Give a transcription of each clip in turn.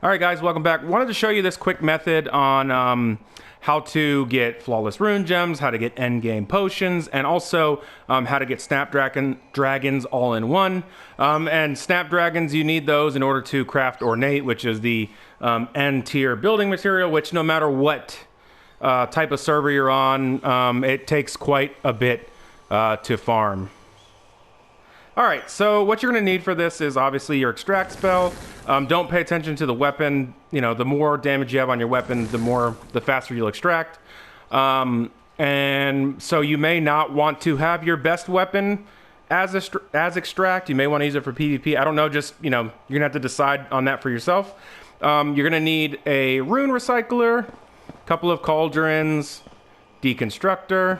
All right, guys, welcome back. Wanted to show you this quick method on how to get flawless rune gems, how to get endgame potions, and also how to get Snapdragons all in one. And Snapdragons, you need those in order to craft Ornate, which is the end tier building material, which no matter what type of server you're on, it takes quite a bit to farm. All right, so what you're gonna need for this is obviously your extract spell. Don't pay attention to the weapon. You know, the more damage you have on your weapon, the faster you'll extract. And so you may not want to have your best weapon as extract. You may want to use it for PvP. I don't know, just, you know, you're gonna have to decide on that for yourself. You're gonna need a rune recycler, a couple of cauldrons, deconstructor,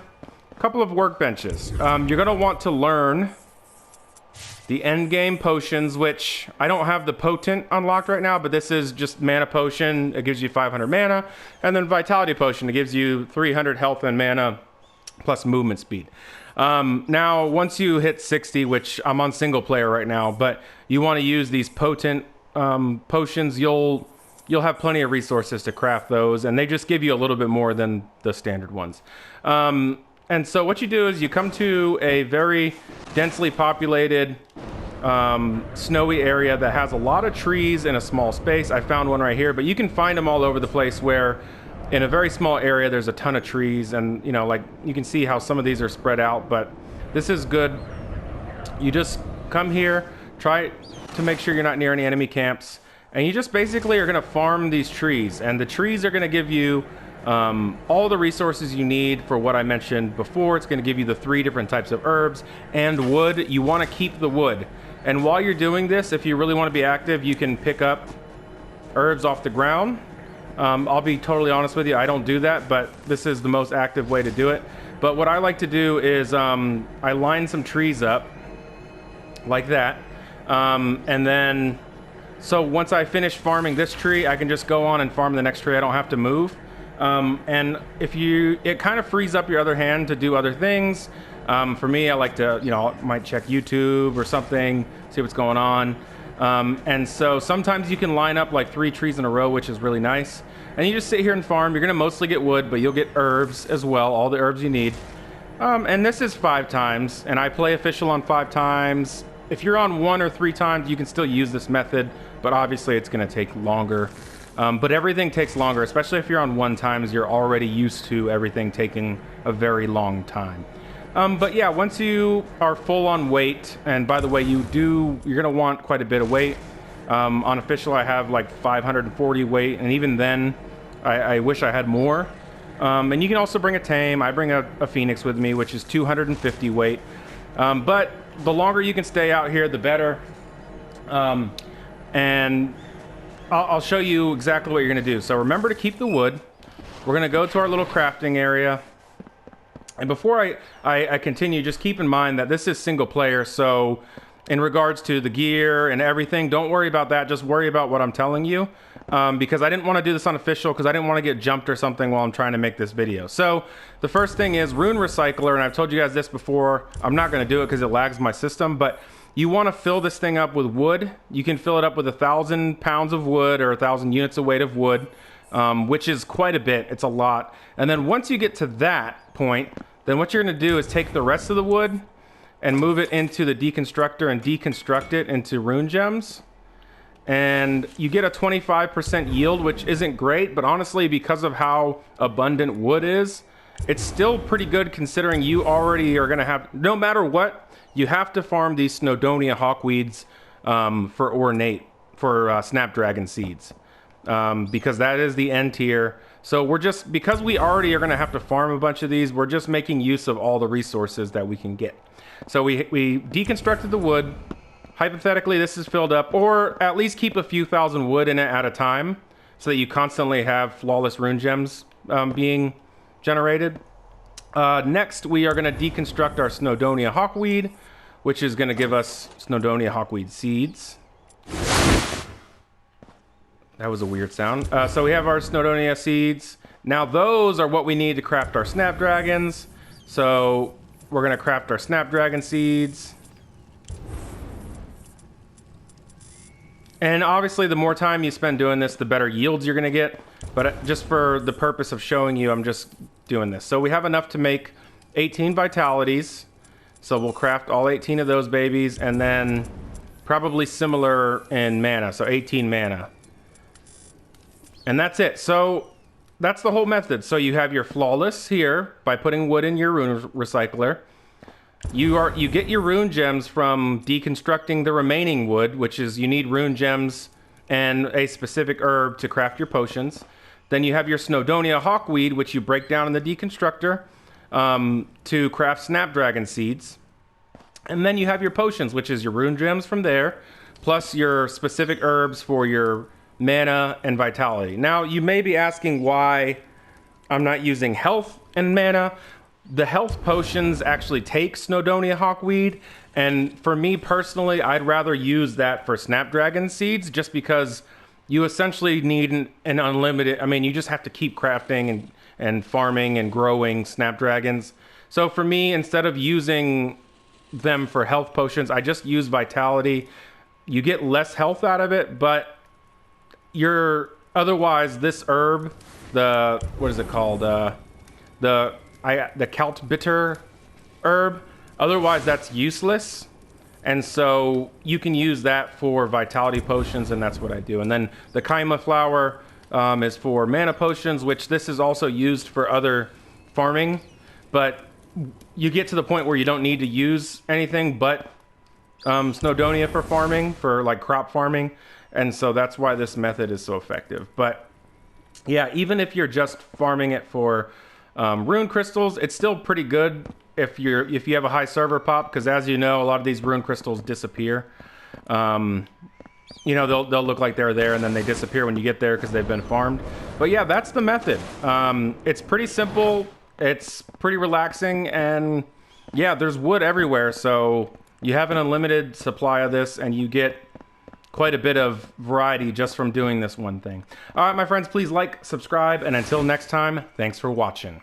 a couple of workbenches. You're gonna want to learn the endgame potions, which I don't have the potent unlocked right now, but this is just mana potion. It gives you 500 mana. And then vitality potion. It gives you 300 health and mana plus movement speed. Now, once you hit 60, which I'm on single player right now, but you want to use these potent potions, you'll have plenty of resources to craft those, and they just give you a little bit more than the standard ones. And so what you do is you come to a very densely populated snowy area that has a lot of trees in a small space. I found one right here, but you can find them all over the place where in a very small area there's a ton of trees, and you know, like you can see how some of these are spread out, but this is good. You just come here, try to make sure you're not near any enemy camps, and you just basically are going to farm these trees, and the trees are going to give you all the resources you need for what I mentioned before. It's going to give you the 3 different types of herbs and wood. You want to keep the wood, and while you're doing this, if you really want to be active, you can pick up herbs off the ground. I'll be totally honest with you, I don't do that, but this is the most active way to do it. But what I like to do is I line some trees up like that, and then so once I finish farming this tree, I can just go on and farm the next tree. I don't have to move. And it kind of frees up your other hand to do other things. For me, I like to, you know, might check YouTube or something, see what's going on. And so sometimes you can line up like 3 trees in a row, which is really nice. And you just sit here and farm. You're gonna mostly get wood, but you'll get herbs as well, all the herbs you need. And this is 5 times, and I play official on 5 times. If you're on 1 or 3 times, you can still use this method, but obviously it's gonna take longer. But everything takes longer, especially if you're on 1 times. You're already used to everything taking a very long time. But yeah, once you are full on weight, and by the way, you're gonna want quite a bit of weight. On official, I have like 540 weight, and even then, I wish I had more. And you can also bring a tame. I bring a phoenix with me, which is 250 weight. But the longer you can stay out here, the better. And I'll show you exactly what you're gonna do. So remember to keep the wood. We're gonna go to our little crafting area. And before I continue, just keep in mind that this is single player. So in regards to the gear and everything, don't worry about that. Just worry about what I'm telling you. Because I didn't want to do this on official because I didn't want to get jumped or something while I'm trying to make this video. So the first thing is rune recycler. And I've told you guys this before. I'm not gonna do it because it lags my system, but you want to fill this thing up with wood. You can fill it up with 1,000 pounds of wood or 1,000 units of weight of wood, which is quite a bit. It's a lot. And then once you get to that point, then what you're going to do is take the rest of the wood and move it into the deconstructor and deconstruct it into rune gems. And you get a 25% yield, which isn't great, but honestly, because of how abundant wood is, it's still pretty good considering you already are going to have, no matter what, you have to farm these Snowdonia Hawkweeds for Ornate, for Snapdragon Seeds, because that is the end tier. So we're just, because we already are going to have to farm a bunch of these, we're just making use of all the resources that we can get. So we deconstructed the wood. Hypothetically, this is filled up, or at least keep a few thousand wood in it at a time so that you constantly have flawless rune gems being generated. Next, we are going to deconstruct our Snowdonia Hawkweed, which is going to give us Snowdonia Hawkweed Seeds. That was a weird sound. So we have our Snowdonia Seeds. Now those are what we need to craft our Snapdragons. So we're going to craft our Snapdragon Seeds. And obviously, the more time you spend doing this, the better yields you're going to get. But just for the purpose of showing you, I'm just doing this. So we have enough to make 18 vitalities. So we'll craft all 18 of those babies, and then probably similar in mana, so 18 mana. And that's it. So that's the whole method. So you have your flawless here by putting wood in your rune recycler. You get your rune gems from deconstructing the remaining wood, which is you need rune gems and a specific herb to craft your potions. Then you have your Snowdonia Hawkweed, which you break down in the deconstructor to craft Snapdragon Seeds. And then you have your potions, which is your rune gems from there, plus your specific herbs for your mana and vitality. Now, you may be asking why I'm not using health and mana. The health potions actually take Snowdonia Hawkweed, and for me personally, I'd rather use that for Snapdragon Seeds, just because you essentially need an unlimited, I mean, you just have to keep crafting and farming and growing Snapdragons. So for me, instead of using them for health potions, I just use vitality. You get less health out of it, but otherwise this herb, what is it called? The Calt Bitter herb, otherwise that's useless. And so you can use that for vitality potions, and that's what I do. And then the Kaima flower is for mana potions, which this is also used for other farming, but you get to the point where you don't need to use anything but Snowdonia for farming, for like crop farming. And so that's why this method is so effective. But yeah, even if you're just farming it for rune crystals, it's still pretty good if you have a high server pop, because as you know, a lot of these rune crystals disappear. You know, they'll look like they're there and then they disappear when you get there because they've been farmed. But yeah, that's the method. It's pretty simple, it's pretty relaxing, and yeah, there's wood everywhere, so you have an unlimited supply of this and you get quite a bit of variety just from doing this one thing. All right, my friends, please like, subscribe, and until next time, thanks for watching.